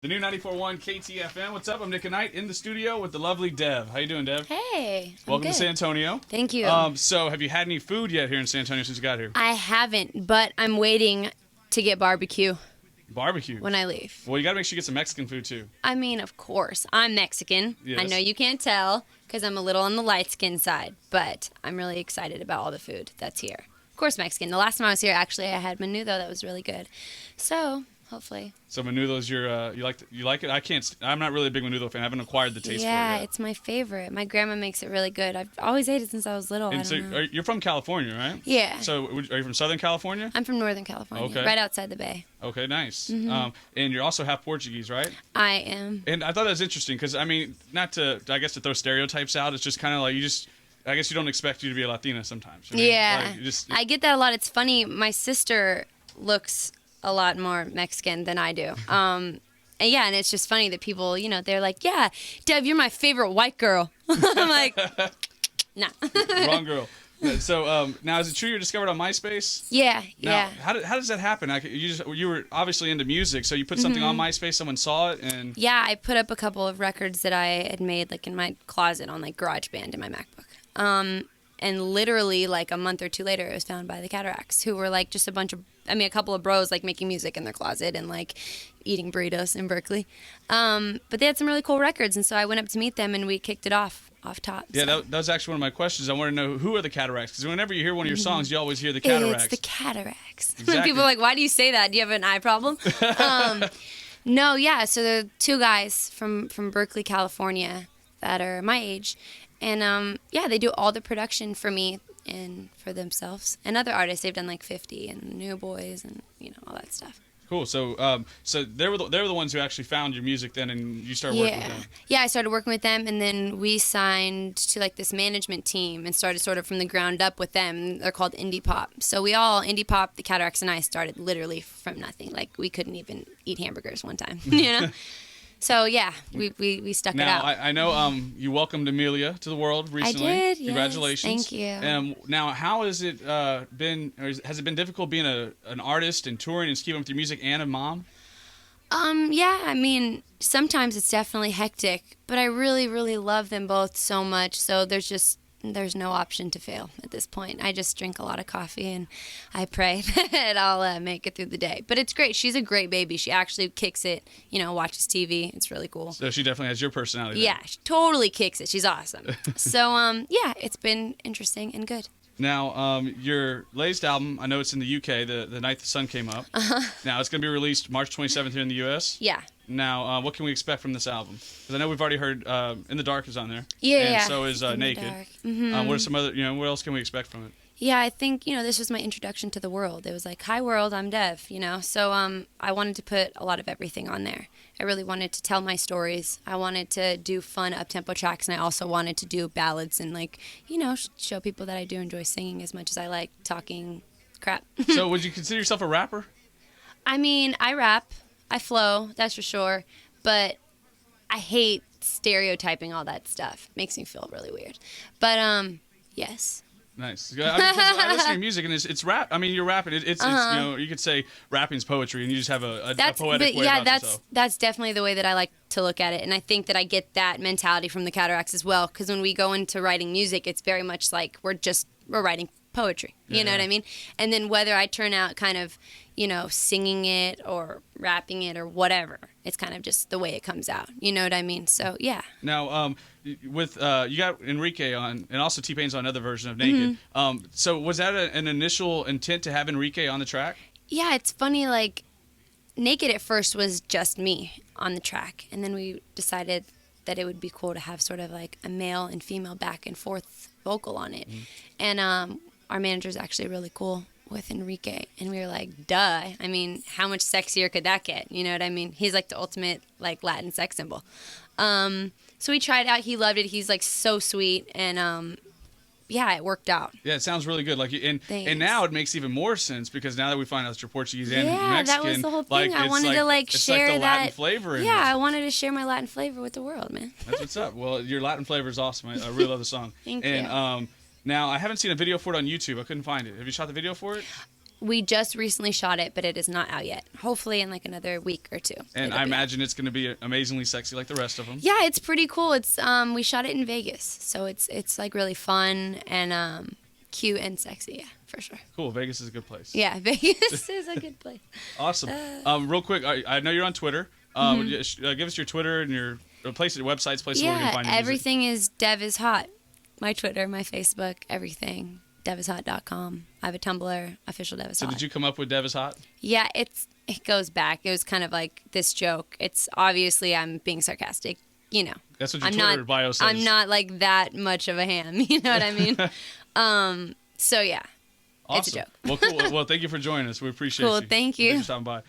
The new 94.1 KTFM. What's up? I'm Nick and Knight in the studio with the lovely Dev. How you doing, Dev? Hey, Welcome good. to San Antonio. Thank you. So have you had any food yet here in San Antonio since you got here? I haven't, but I'm waiting to get barbecue Barbecue. when I leave. Well, you got to make sure you get some Mexican food too. I mean, of course, I'm Mexican. Yes. I know you can't tell because I'm a little on the light skin side, but I'm really excited about all the food that's here. Of course, Mexican. The last time I was here, actually, I had menudo that was really good. So, hopefully. So menudo's your you like it? I'm not really a big menudo fan. I haven't acquired the taste for it Yeah, yet. it's my favorite. My grandma makes it really good. I've always ate it since I was little. I And so don't know. you're from California, right? Yeah. So are you from Southern California? I'm from Northern California, Okay. right outside the Bay. Okay, nice. Mm-hmm. And you're also half Portuguese, right? I am. And I thought that was interesting because, I mean, to throw stereotypes out, it's just kind of like I guess you don't expect you to be a Latina sometimes. Right? Yeah. Like, you just, I get that a lot. It's funny. My sister looks a lot more Mexican than I do. And yeah, and it's just funny that people, they're like, yeah, Dev, you're my favorite white girl. I'm like, nah. wrong girl. So now, is it true you're discovered on MySpace? Yeah, Now, yeah. how does that happen? You were obviously into music, so you put something on MySpace, someone saw it, and Yeah, I put up a couple of records that I had made like in my closet on like GarageBand in my MacBook. And literally like a month or two later, it was found by the Cataracts, who were like just a couple of bros like making music in their closet and like eating burritos in Berkeley. But they had some really cool records, and so I went up to meet them and we kicked it off top. yeah, so. that was actually one of my questions. I want to know, who are the Cataracts? Because whenever you hear one of your songs, you always hear the Cataracts. It's the Cataracts. Exactly. People are like, why do you say that? Do you have an eye problem? No, yeah. So the two guys from Berkeley, California that are my age. And yeah, they do all the production for me and for themselves. And other artists, they've done like 50 and New Boys and, all that stuff. Cool. So so they were the ones who actually found your music then, and you started working with them. Yeah, I started working with them, and then we signed to like this management team and started sort of from the ground up with them. They're called Indie Pop. So Indie Pop, the Cataracts and I started literally from nothing. Like we couldn't even eat hamburgers one time, So yeah, we stuck it out. Now I know you welcomed Amelia to the world recently. I did. Yes. Congratulations. Thank you. Now, how has it been? Or has it been difficult being an artist and touring and keeping with your music and a mom? Yeah, I mean, sometimes it's definitely hectic, but I really, really love them both so much. So there's no option to fail at this point. I just drink a lot of coffee and I pray that I'll make it through the day. But it's great. She's a great baby. She actually kicks it, watches TV. It's really cool. So she definitely has your personality. Yeah, she totally kicks it. She's awesome. So, yeah, it's been interesting and good. Now, your latest album, I know it's in the UK, the night the sun came up. Now, it's going to be released March 27th here in the US. Yeah. Now, what can we expect from this album? Because I know we've already heard In the Dark is on there. Yeah, and yeah. so is In the Naked. Dark. Mm-hmm. What are some other, what else can we expect from it? Yeah, I think, this was my introduction to the world. It was like, hi world, I'm Dev, So I wanted to put a lot of everything on there. I really wanted to tell my stories. I wanted to do fun up-tempo tracks, and I also wanted to do ballads and, show people that I do enjoy singing as much as I like talking crap. So would you consider yourself a rapper? I mean, I rap. I flow, that's for sure. But I hate stereotyping all that stuff. It makes me feel really weird. But, yes. Nice. I listen to your music, and it's rap. I mean, you're rapping. It's you could say rapping's poetry, and you just have a poetic way about yourself. That's definitely the way that I like to look at it, and I think that I get that mentality from the Cataracts as well. Because when we go into writing music, it's very much like we're writing poetry. You know what I mean? And then whether I turn out kind of, singing it or rapping it or whatever, it's kind of just the way it comes out. You know what I mean? So yeah. Now, with you got Enrique on, and also T-Pain's on another version of Naked. So was that an initial intent to have Enrique on the track? Yeah, it's funny. Like, Naked at first was just me on the track, and then we decided that it would be cool to have sort of like a male and female back and forth vocal on it. And our manager's actually really cool with Enrique, and we were like, duh. I mean, how much sexier could that get? You know what I mean? He's like the ultimate like Latin sex symbol. So we tried it out. He loved it. He's like so sweet, and yeah, it worked out. Yeah, it sounds really good. Like, and now it makes even more sense because now that we find out that you're Portuguese and Mexican, that was the whole thing. I wanted to share like the that Latin flavor in it. I wanted to share my Latin flavor with the world, man. That's what's up. Well, your Latin flavor is awesome. I really love the song. Thank you. And now I haven't seen a video for it on YouTube. I couldn't find it. Have you shot the video for it? We just recently shot it, but it is not out yet. Hopefully in like another week or two. And I imagine it's going to be amazingly sexy like the rest of them. Yeah, it's pretty cool. It's we shot it in Vegas, so it's like really fun and cute and sexy. Yeah, for sure. Cool. Vegas is a good place. Yeah, Vegas is a good place. Awesome. Real quick, I know you're on Twitter. Give us your Twitter and your websites, places where we can find your everything is Dev is Hot. My Twitter, my Facebook, everything. DevIsHot.com. I have a Tumblr, official Dev is Hot. So did you come up with Dev is Hot? Yeah, it goes back. It was kind of like this joke. It's obviously I'm being sarcastic, you know. That's what your Twitter bio says. I'm not like that much of a ham, you know what I mean? So yeah, awesome. it's a joke. Well, cool. Well, thank you for joining us. We appreciate you. Cool, thank you. Thanks for stopping by.